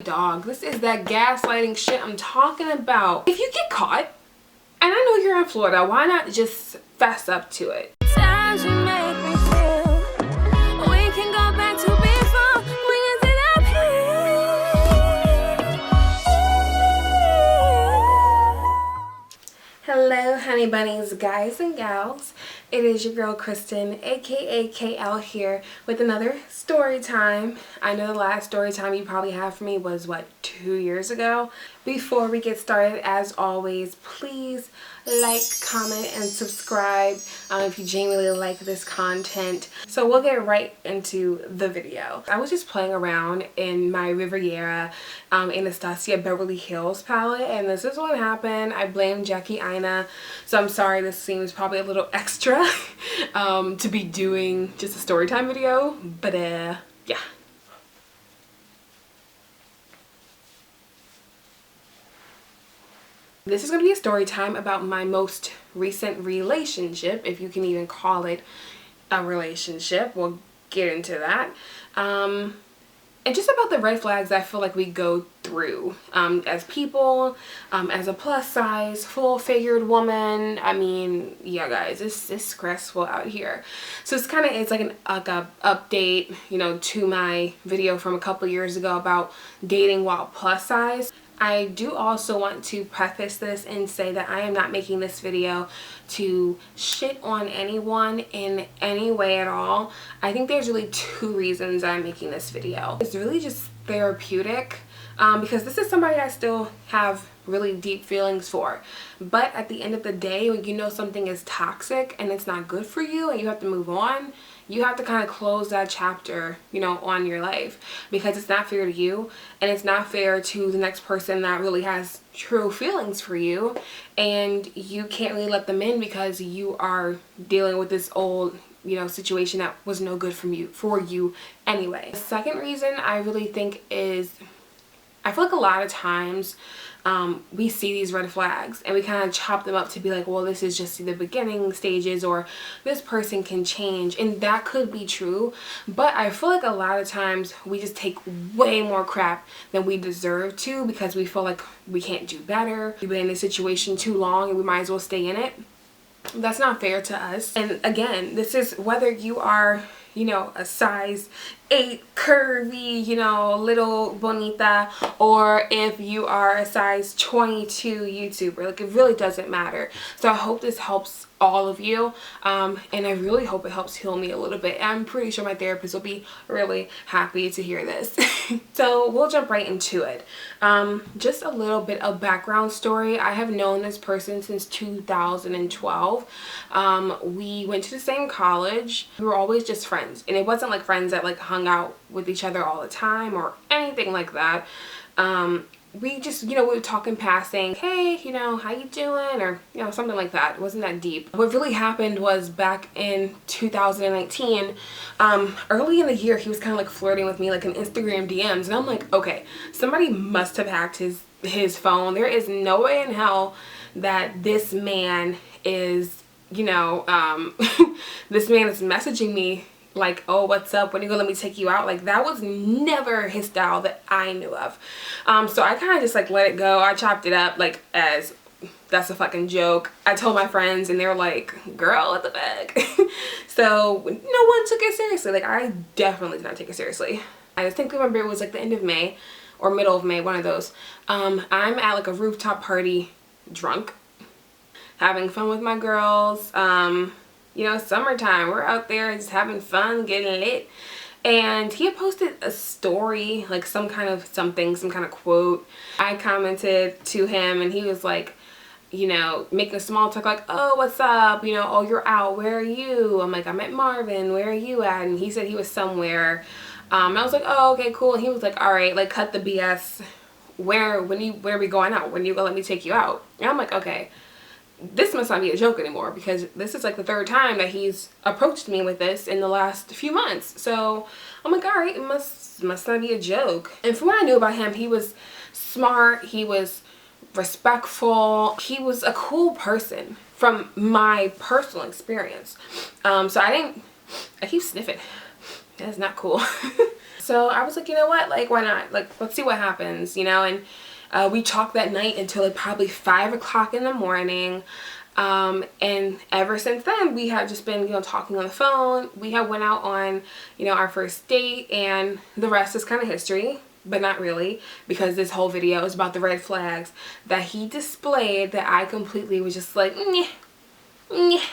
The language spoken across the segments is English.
Dog, this is that gaslighting shit I'm talking about. If you get caught, and I know you're in Florida, why not just fess up to it? Times you make me feel we can go back to before we ended up here. Hello honey bunnies, guys and gals. It is your girl Kristen, aka KL, here with another story time. I know the last story time you probably have for me was what, 2 years ago. Before we get started, as always, please like, comment, and subscribe if you genuinely like this content. So we'll get right into the video. I was just playing around in my Riviera Anastasia Beverly Hills palette, and this is what happened. I blame Jackie Aina, so I'm sorry this seems probably a little extra to be doing just a story time video, but yeah. This is going to be a story time about my most recent relationship, if you can even call it a relationship. We'll get into that. And just about the red flags I feel like we go through as people, as a plus size, full-figured woman. I mean, yeah guys, it's stressful out here. So it's like an update, you know, to my video from a couple years ago about dating while plus size. I do also want to preface this and say that I am not making this video to shit on anyone in any way at all. I think there's really two reasons I'm making this video. It's really just therapeutic because this is somebody I still have really deep feelings for. But at the end of the day, when you know something is toxic and it's not good for you and you have to move on, you have to kind of close that chapter, you know, on your life, because it's not fair to you and it's not fair to the next person that really has true feelings for you, and you can't really let them in because you are dealing with this old, you know, situation that was no good for you anyway. The second reason I really think is I feel like a lot of times we see these red flags and we kind of chop them up to be like, well, this is just the beginning stages, or this person can change, and that could be true. But I feel like a lot of times we just take way more crap than we deserve to because we feel like we can't do better. We've been in this situation too long and we might as well stay in it. That's not fair to us. And again, this is whether you are, you know, a size 8 curvy, you know, little bonita, or if you are a size 22 YouTuber. Like, it really doesn't matter. So I hope this helps all of you, and I really hope it helps heal me a little bit. I'm pretty sure my therapist will be really happy to hear this. So we'll jump right into it. Just a little bit of background story. I have known this person since 2012. We went to the same college. We were always just friends, and it wasn't like friends that like hung out with each other all the time or anything like that. We just, you know, we would talk in passing, hey, you know, how you doing, or, you know, something like that. It wasn't that deep. What really happened was back in 2019, early in the year, he was kind of like flirting with me like in Instagram DMs, and I'm like, okay, somebody must have hacked his phone. There is no way in hell that this man is, you know, this man is messaging me like, oh, what's up, when you gonna let me take you out? Like, that was never his style that I knew of. So I kind of just like let it go. I chopped it up like as that's a fucking joke. I told my friends and they were like, girl, what the fuck? So no one took it seriously. Like, I definitely did not take it seriously. I distinctly remember it was like the end of May or middle of May, one of those. I'm at like a rooftop party, drunk, having fun with my girls. You know, summertime, we're out there just having fun, getting lit. And he had posted a story, like some kind of something, some kind of quote. I commented to him and he was like, you know, making a small talk like, oh, what's up? You know, oh, you're out. Where are you? I'm like, I'm at Marvin. Where are you at? And he said he was somewhere. And I was like, oh, okay, cool. And he was like, all right, like, cut the BS. Where are we going out? When you gonna let me take you out? And I'm like, okay, this must not be a joke anymore, because this is like the third time that he's approached me with this in the last few months. So I'm like, all right, it must not be a joke. And from what I knew about him, he was smart, he was respectful, he was a cool person from my personal experience. So I keep sniffing. That's not cool. So I was like, you know what, like, why not? Like, let's see what happens, you know. And we talked that night until like probably 5 o'clock in the morning. And ever since then, we have just been, you know, talking on the phone. We have went out on, you know, our first date, and the rest is kind of history, but not really, because this whole video is about the red flags that he displayed that I completely was just like, nyeh, nyeh,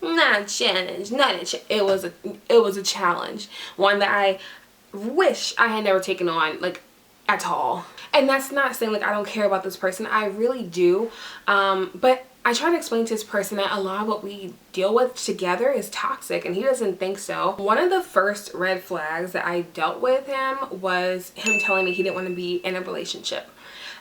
not a challenge, not a it was a challenge, one that I wish I had never taken on, like, at all. And that's not saying like I don't care about this person, I really do, but I try to explain to this person that a lot of what we deal with together is toxic, and he doesn't think so. One of the first red flags that I dealt with him was him telling me he didn't want to be in a relationship.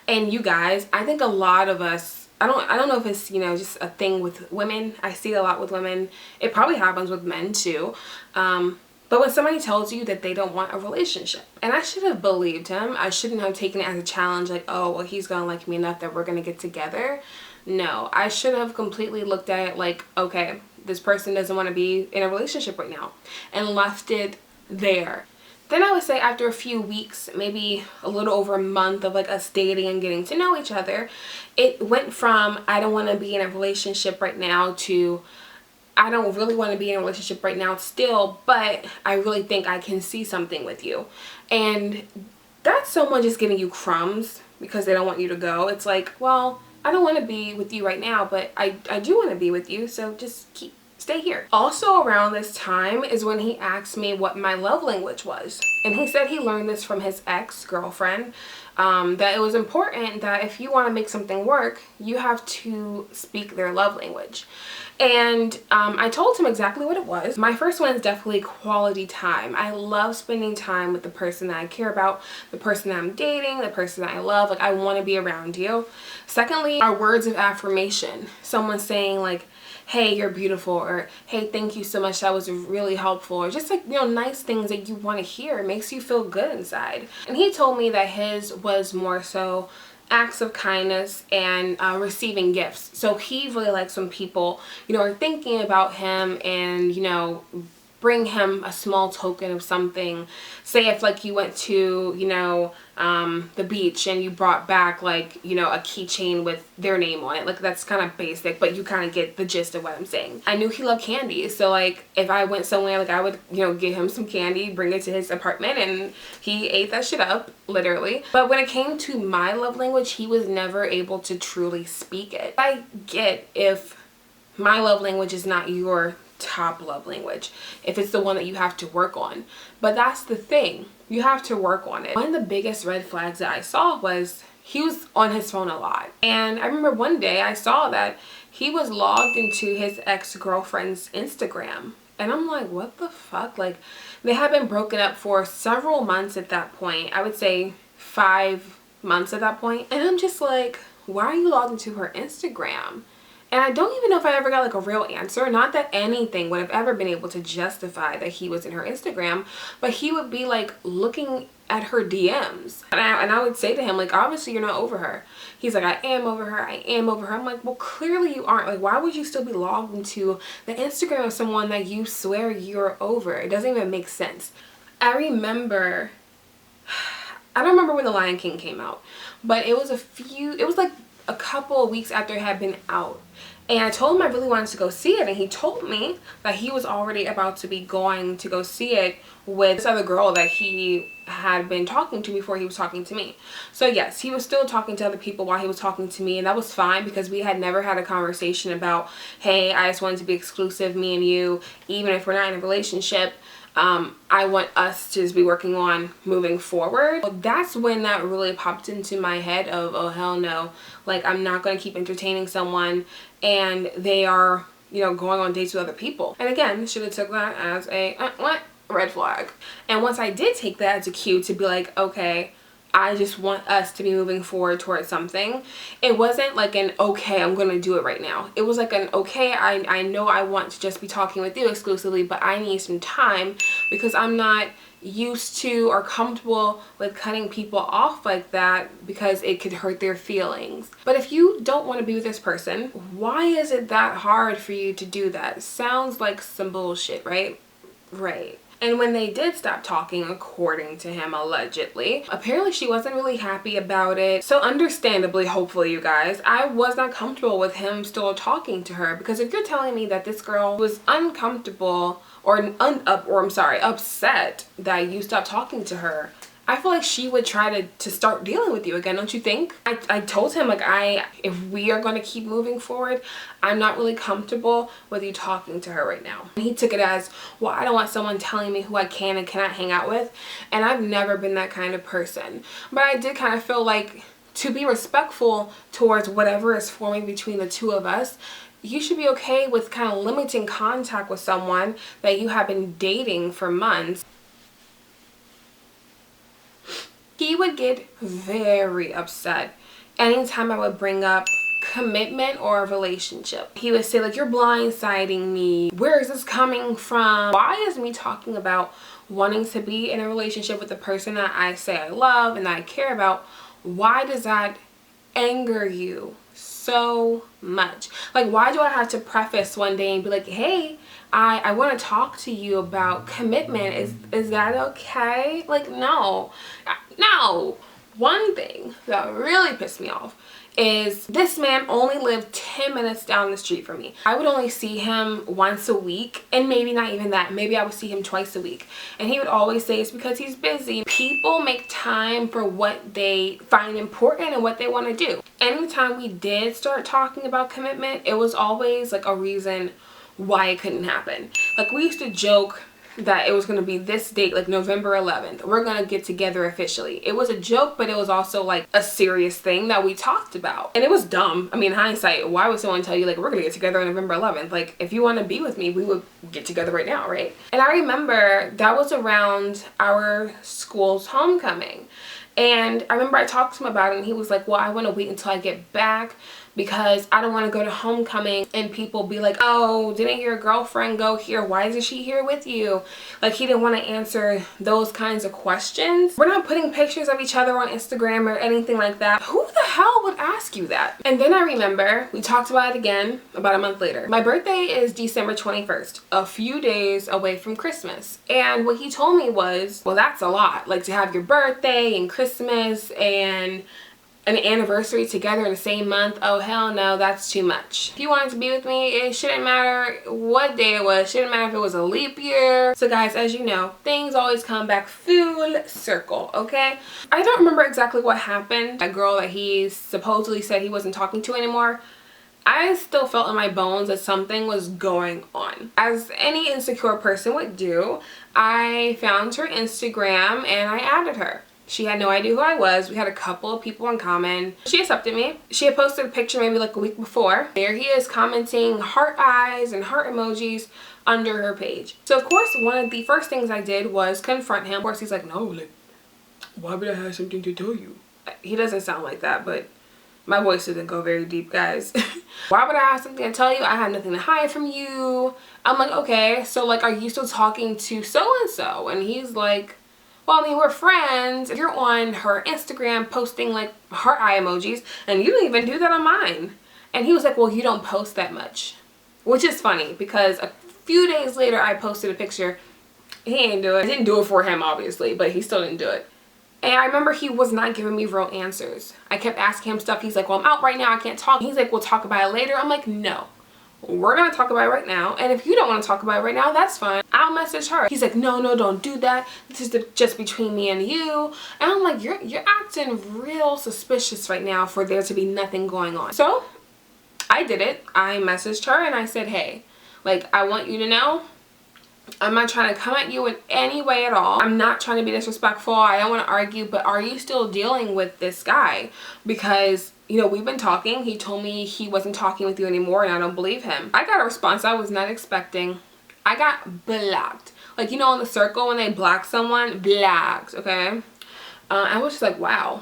And you guys, I think a lot of us, I don't know if it's, you know, just a thing with women. I see it a lot with women. It probably happens with men too. But when somebody tells you that they don't want a relationship, and I should have believed him. I shouldn't have taken it as a challenge, like, oh, well, he's gonna like me enough that we're gonna get together. No, I should have completely looked at it like, okay, this person doesn't want to be in a relationship right now, and left it there. Then I would say after a few weeks, maybe a little over a month of like us dating and getting to know each other, it went from I don't want to be in a relationship right now to I don't really want to be in a relationship right now still, but I really think I can see something with you. And that's someone just giving you crumbs because they don't want you to go. It's like, well, I don't want to be with you right now, but I do want to be with you, so just stay here. Also around this time is when he asked me what my love language was. And he said he learned this from his ex-girlfriend, that it was important that if you want to make something work, you have to speak their love language. And I told him exactly what it was. My first one is definitely quality time. I love spending time with the person that I care about, the person that I'm dating, the person that I love. Like, I want to be around you. Secondly, our words of affirmation. Someone saying like, hey, you're beautiful, or hey, thank you so much, that was really helpful, or just like, you know, nice things that you want to hear. It makes you feel good inside. And he told me that his was more so acts of kindness and receiving gifts. So he really likes when people, you know, are thinking about him and, you know, bring him a small token of something. Say if like you went to, you know, the beach and you brought back like, you know, a keychain with their name on it. Like, that's kind of basic, but you kind of get the gist of what I'm saying. I knew he loved candy, so like if I went somewhere, like I would, you know, get him some candy, bring it to his apartment, and he ate that shit up, literally. But when it came to my love language, he was never able to truly speak it. I get if my love language is not your top love language, if it's the one that you have to work on. But that's the thing, you have to work on it. One of the biggest red flags that I saw was he was on his phone a lot. And I remember one day I saw that he was logged into his ex-girlfriend's Instagram. And I'm like, what the fuck? Like, they had been broken up for several months at that point. I would say 5 months at that point. And I'm just like, why are you logged into her Instagram? And I don't even know if I ever got like a real answer. Not that anything would have ever been able to justify that he was in her Instagram, but he would be like looking at her DMs. And I would say to him, like, obviously you're not over her. He's like, I am over her, I am over her. I'm like, well, clearly you aren't. Like, why would you still be logged into the Instagram of someone that you swear you're over? It doesn't even make sense. I remember, I don't remember when The Lion King came out, but it was like a couple of weeks after it had been out. And I told him I really wanted to go see it, and he told me that he was already about to be going to go see it with this other girl that he had been talking to before he was talking to me. So yes, he was still talking to other people while he was talking to me, and that was fine because we had never had a conversation about, hey, I just wanted to be exclusive, me and you, even if we're not in a relationship. I want us to just be working on moving forward. Well, that's when that really popped into my head of, oh hell no, like, I'm not going to keep entertaining someone and they are, you know, going on dates with other people. And again, should have took that as a red flag. And once I did take that as a cue to be like, okay, I just want us to be moving forward towards something. It wasn't like an, okay, I'm going to do it right now. It was like an, okay, I know I want to just be talking with you exclusively, but I need some time because I'm not used to or comfortable with cutting people off like that because it could hurt their feelings. But if you don't want to be with this person, why is it that hard for you to do that? Sounds like some bullshit, right? Right. And when they did stop talking, according to him, allegedly, apparently she wasn't really happy about it. So understandably, hopefully you guys, I was not comfortable with him still talking to her, because if you're telling me that this girl was uncomfortable or upset that you stopped talking to her, I feel like she would try to start dealing with you again, don't you think? I told him, like, if we are going to keep moving forward, I'm not really comfortable with you talking to her right now. And he took it as, well, I don't want someone telling me who I can and cannot hang out with. And I've never been that kind of person. But I did kind of feel like, to be respectful towards whatever is forming between the two of us, you should be okay with kind of limiting contact with someone that you have been dating for months. He would get very upset anytime I would bring up commitment or a relationship. He would say, like, you're blindsiding me. Where is this coming from? Why is me talking about wanting to be in a relationship with the person that I say I love and that I care about, why does that anger you so much? Like, why do I have to preface one day and be like, hey, I want to talk to you about commitment. Is that okay? Like, no. One thing that really pissed me off is this man only lived 10 minutes down the street from me. I would only see him once a week, and maybe not even that. Maybe I would see him twice a week. And he would always say it's because he's busy. People make time for what they find important and what they want to do. Anytime we did start talking about commitment, it was always like a reason why it couldn't happen. Like, we used to joke that it was going to be this date, like November 11th, we're going to get together officially. It was a joke, but it was also like a serious thing that we talked about. And it was dumb. I mean, hindsight, why would someone tell you, like, we're going to get together on November 11th? Like, if you want to be with me, we would get together right now, right? And I remember that was around our school's homecoming. And I remember I talked to him about it, and he was like, well, I want to wait until I get back because I don't want to go to homecoming and people be like, oh, didn't your girlfriend go here? Why isn't she here with you? Like, he didn't want to answer those kinds of questions. We're not putting pictures of each other on Instagram or anything like that. Who the hell would ask you that? And then I remember we talked about it again about a month later. My birthday is December 21st, a few days away from Christmas. And what he told me was, well, that's a lot. Like, to have your birthday and Christmas and an anniversary together in the same month, oh hell no, that's too much. If you wanted to be with me, it shouldn't matter what day it was, shouldn't matter if it was a leap year. So guys, as you know, things always come back full circle, okay? I don't remember exactly what happened. That girl that he supposedly said he wasn't talking to anymore, I still felt in my bones that something was going on. As any insecure person would do, I found her Instagram and I added her. She had no idea who I was. We had a couple of people in common. She accepted me. She had posted a picture maybe like a week before. There he is commenting heart eyes and heart emojis under her page. So of course, one of the first things I did was confront him. Of course, he's like, no, like, why would I have something to tell you? He doesn't sound like that, but my voice doesn't go very deep, guys. Why would I have something to tell you? I had nothing to hide from you. I'm like, okay, so like, are you still talking to so-and-so? And he's like, well, I mean, we're friends. You're on her Instagram posting like heart eye emojis, and you didn't even do that on mine. And he was like, well, you don't post that much. Which is funny because a few days later I posted a picture. He didn't do it. I didn't do it for him, obviously, but he still didn't do it. And I remember he was not giving me real answers. I kept asking him stuff. He's like, well, I'm out right now, I can't talk. He's like, we'll talk about it later. I'm like, no. We're gonna talk about it right now, and if you don't want to talk about it right now, that's fine. I'll message her. He's like, no, don't do that. This is just between me and you. And I'm like, you're acting real suspicious right now for there to be nothing going on. So I did it. I messaged her and I said, hey, like, I want you to know, I'm not trying to come at you in any way at all. I'm not trying to be disrespectful. I don't want to argue, but are you still dealing with this guy? Because, you know, we've been talking. He told me he wasn't talking with you anymore, and I don't believe him. I got a response I was not expecting. I got blocked. Like, you know, in the circle when they block someone, blocked, okay? I was just like, wow.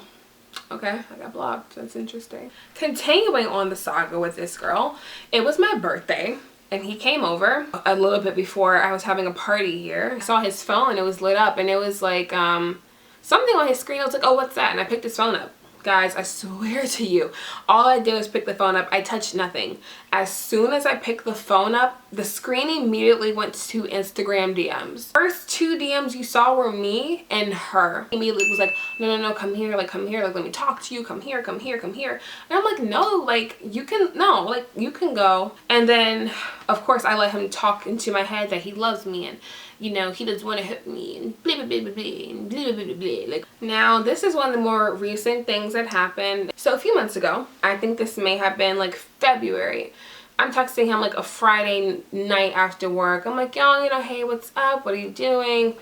Okay, I got blocked. That's interesting. Continuing on the saga with this girl, it was my birthday. And he came over a little bit before I was having a party here. I saw his phone and it was lit up, and it was like something on his screen. I was like, oh, what's that? And I picked his phone up. Guys, I swear to you, all I did was pick the phone up. I touched nothing. as soon as I picked the phone up, the screen immediately went to Instagram DMs. First 2 DMs you saw were me and her. Immediately was like, no, come here, like come here, like let me talk to you, come here. And I'm like, no, like you can go. And then of course I let him talk into my head that he loves me and you know, he doesn't want to hurt me and blah, blah, blah, blah, blah, and blah, blah, blah, blah. Like, now, this is one of the more recent things that happened. So a few months ago, I think this may have been like February, I'm texting him like a Friday night after work. I'm like, yo, you know, hey, what's up? What are you doing?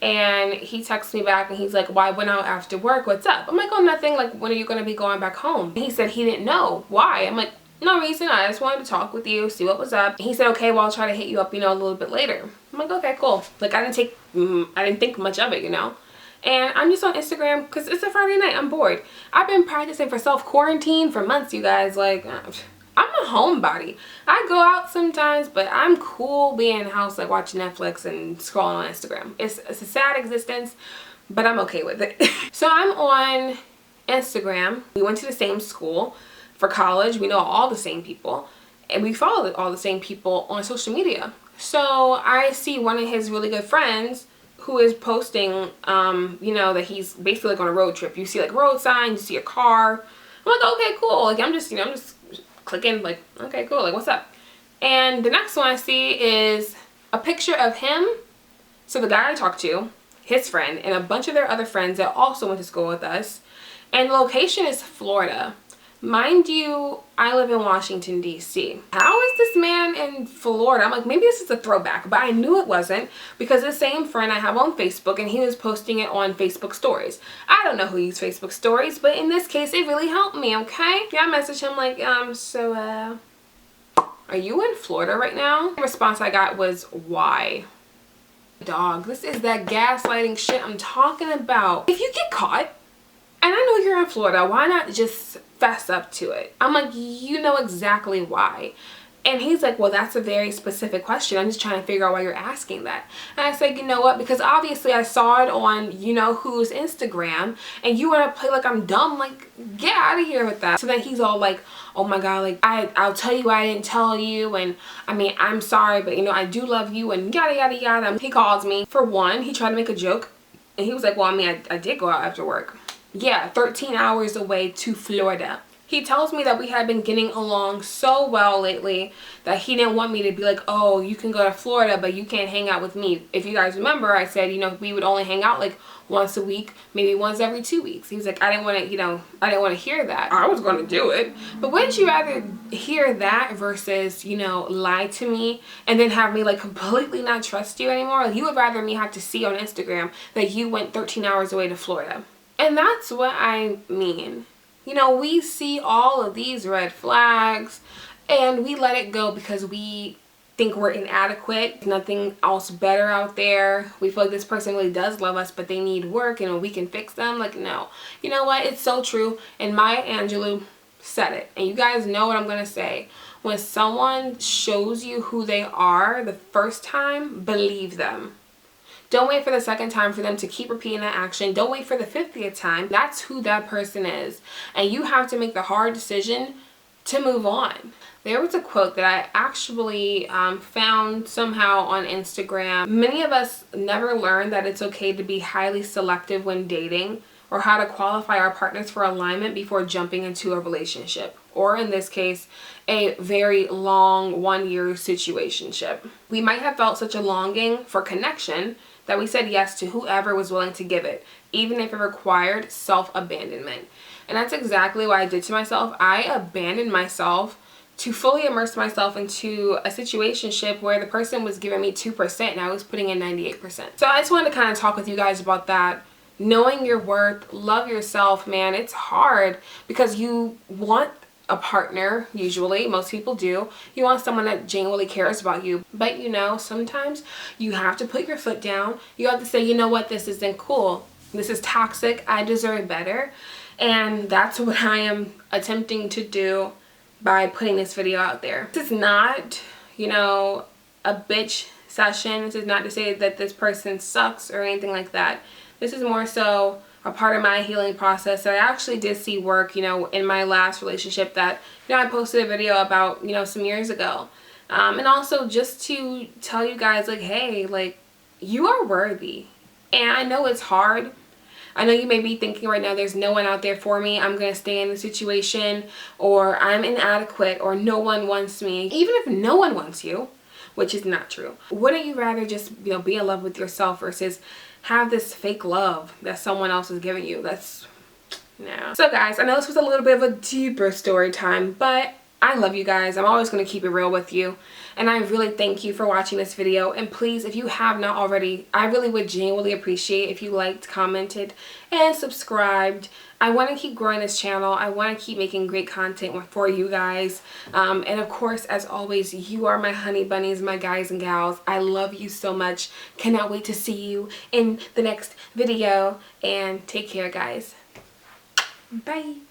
And he texts me back and he's like, why went out after work? What's up? I'm like, oh, nothing. Like, when are you going to be going back home? And he said he didn't know. Why? I'm like, no reason. I just wanted to talk with you, see what was up. He said, okay, well, I'll try to hit you up, you know, a little bit later. I'm like, okay, cool. Like, I didn't think much of it, you know. And I'm just on Instagram because it's a Friday night. I'm bored. I've been practicing for self-quarantine for months, you guys. Like, I'm a homebody. I go out sometimes, but I'm cool being in the house, like watching Netflix and scrolling on Instagram. It's a sad existence, but I'm okay with it. So I'm on Instagram. We went to the same school for college. We know all the same people and we follow all the same people on social media. So I see one of his really good friends who is posting, you know, that he's basically like on a road trip. You see like road signs, you see a car. I'm like, okay, cool. Like I'm just clicking like, okay, cool. Like what's up? And the next one I see is a picture of him. So the guy I talked to, his friend, and a bunch of their other friends that also went to school with us. And the location is Florida. Mind you, I live in Washington, D.C. How is this man in Florida? I'm like, maybe this is a throwback, but I knew it wasn't because the same friend I have on Facebook and he was posting it on Facebook stories. I don't know who uses Facebook stories, but in this case, it really helped me, okay? Yeah, I messaged him like, are you in Florida right now? The response I got was, why? Dog, this is that gaslighting shit I'm talking about. If you get caught, and I know you're in Florida, why not just fess up to it? I'm like, you know exactly why. And he's like, well, that's a very specific question. I'm just trying to figure out why you're asking that. And I said, you know what? Because obviously I saw it on, you know, whose Instagram, and you want to play like I'm dumb. Like, get out of here with that. So then he's all like, oh my God, like, I'll tell you why I didn't tell you. And I mean, I'm sorry, but you know, I do love you and yada, yada, yada. He calls me. For one, he tried to make a joke. And he was like, well, I mean, I did go out after work. Yeah, 13 hours away to Florida. He tells me that we had been getting along so well lately that he didn't want me to be like, oh, you can go to Florida, but you can't hang out with me. If you guys remember, I said, you know, we would only hang out like once a week, maybe once every 2 weeks. He was like, I didn't want to, you know, I didn't want to hear that. I was going to do it. But wouldn't you rather hear that versus, you know, lie to me and then have me like completely not trust you anymore? Like, you would rather me have to see on Instagram that you went 13 hours away to Florida. And that's what I mean. You know, we see all of these red flags and we let it go because we think we're inadequate. Nothing else better out there. We feel like this person really does love us, but they need work and we can fix them. Like, no. You know what? It's so true. And Maya Angelou said it. And you guys know what I'm going to say. When someone shows you who they are the first time, believe them. Don't wait for the second time for them to keep repeating that action. Don't wait for the 50th time. That's who that person is. And you have to make the hard decision to move on. There was a quote that I actually found somehow on Instagram. Many of us never learn that it's okay to be highly selective when dating, or how to qualify our partners for alignment before jumping into a relationship. Or in this case, a very long 1-year situationship. We might have felt such a longing for connection that we said yes to whoever was willing to give it, even if it required self-abandonment. And that's exactly what I did to myself. I abandoned myself to fully immerse myself into a situationship where the person was giving me 2% and I was putting in 98%. So I just wanted to kind of talk with you guys about that. Knowing your worth, love yourself, man. It's hard because you want a partner, usually, most people do. You want someone that genuinely cares about you. But you know, sometimes you have to put your foot down. You have to say, you know what, this isn't cool. This is toxic. I deserve better. And that's what I am attempting to do by putting this video out there. This is not, you know, a bitch session. This is not to say that this person sucks or anything like that. This is more so a part of my healing process that I actually did see work, you know, in my last relationship that, you know, I posted a video about, you know, some years ago. And also just to tell you guys, like, hey, like, you are worthy. And I know it's hard. I know you may be thinking right now, there's no one out there for me. I'm going to stay in the situation, or I'm inadequate, or no one wants me. Even if no one wants you, which is not true. Wouldn't you rather just, you know, be in love with yourself versus have this fake love that someone else is giving you? That's, no. So guys, I know this was a little bit of a deeper story time, but I love you guys. I'm always going to keep it real with you. And I really thank you for watching this video. And please, if you have not already, I really would genuinely appreciate if you liked, commented, and subscribed. I want to keep growing this channel. I want to keep making great content for you guys. And of course, as always, you are my honey bunnies, my guys and gals. I love you so much. Cannot wait to see you in the next video. And take care, guys. Bye.